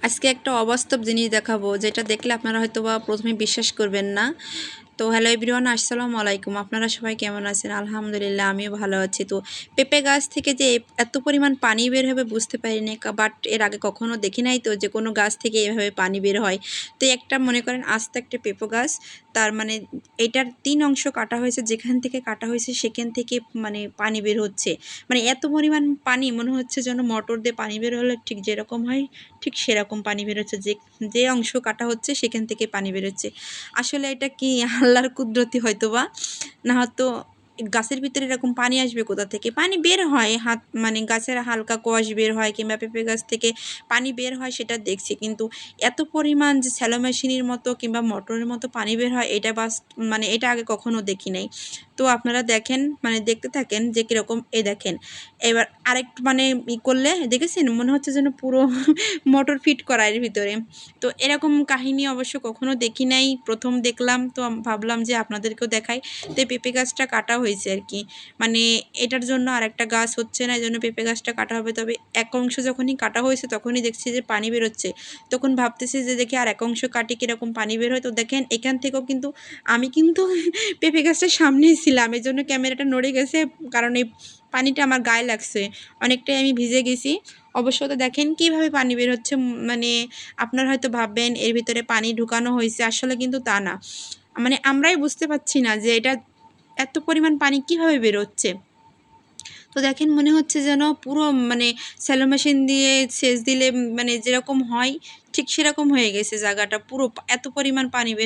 আজকে একটা অবাস্তব জিনিস দেখাবো, যেটা দেখলে আপনারা হয়তোবা প্রথমে বিশ্বাস করবেন না। তো হ্যালো এভরিওয়ান, আসসালামু আলাইকুম। আপনারা সবাই কেমন আছেন? আলহামদুলিল্লাহ, আমিও ভালো আছি। তো পেঁপে গাছ থেকে যে এত পরিমাণ পানি বের হবে বুঝতে পারিনি, বাট এর আগে কখনো দেখি নাই তো যে কোনো গাছ থেকে এভাবে পানি বের হয়। তো একটা মনে করেন আস্ত একটা পেঁপে গাছ, তার মানে এটার 3 অংশ কাটা হয়েছে, যেখান থেকে কাটা হয়েছে সেখান থেকে মানে পানি বের হচ্ছে। মানে এত পরিমাণ পানি মনে হচ্ছে যেন মোটর দিয়ে পানি বের হলে ঠিক যেরকম হয় ঠিক সেরকম পানি বেরোচ্ছে। যে যে অংশ কাটা হচ্ছে সেখান থেকে পানি বেরোচ্ছে। আসলে এটা কি আল্লাহর কুদরতি হয়তোবা, না হয়তো গাছের ভিতরে এরকম পানি আসবে কোথা থেকে? পানি বের হয় হাত মানে গাছের হালকা কোয়াশ বের হয় কিংবা পেঁপে গাছ থেকে পানি বের হয় সেটা দেখছি, কিন্তু এত পরিমাণ যে স্যালো মেশিনের মতো কিংবা মোটরের মতো পানি বের হয় এটা মানে এটা আগে কখনো দেখি নাই। তো আপনারা দেখেন, মানে দেখতে থাকেন যে কীরকম। দেখেন এবার আরেকটু মানে করলে দেখেছেন মনে হচ্ছে যেন পুরো মোটর ফিট করা এর ভিতরে। তো এরকম কাহিনী অবশ্য কখনো দেখি নাই, প্রথম দেখলাম। তো ভাবলাম যে আপনাদেরকেও দেখাই। তো পেঁপে গাছটা কাটা হয়েছে আর কি, মানে এটার জন্য আর একটা গাছ হচ্ছে না, এই জন্য পেঁপে গাছটা কাটা হবে। তবে এক অংশ যখনই কাটা হয়েছে তখনই দেখছি যে পানি বেরোচ্ছে। তখন ভাবতেছি যে দেখি আর এক অংশ কাটি কীরকম পানি বের হয়। তো দেখেন এখান থেকেও কিন্তু আমি কিন্তু পেঁপে গাছটার সামনেই ছিলাম, এই জন্য ক্যামেরাটা নড়ে গেছে, কারণ এই পানিটা আমার গায়ে লাগছে, অনেকটাই আমি ভিজে গেছি। অবশ্য তো দেখেন কীভাবে পানি বের হচ্ছে, মানে আপনারা হয়তো ভাববেন এর ভিতরে পানি ঢুকানো হয়েছে, আসলে কিন্তু তা না। মানে আমরাই বুঝতে পারছি না যে এটা এত পরিমাণ পানি কীভাবে বেরোচ্ছে। তো দেখেন মনে হচ্ছে যেন পুরো মানে স্যালো মেশিন দিয়ে সেচ দিলে মানে যেরকম হয় ঠিক সেরকম হয়ে গেছে জায়গাটা, পুরো এত পরিমাণ পানি বের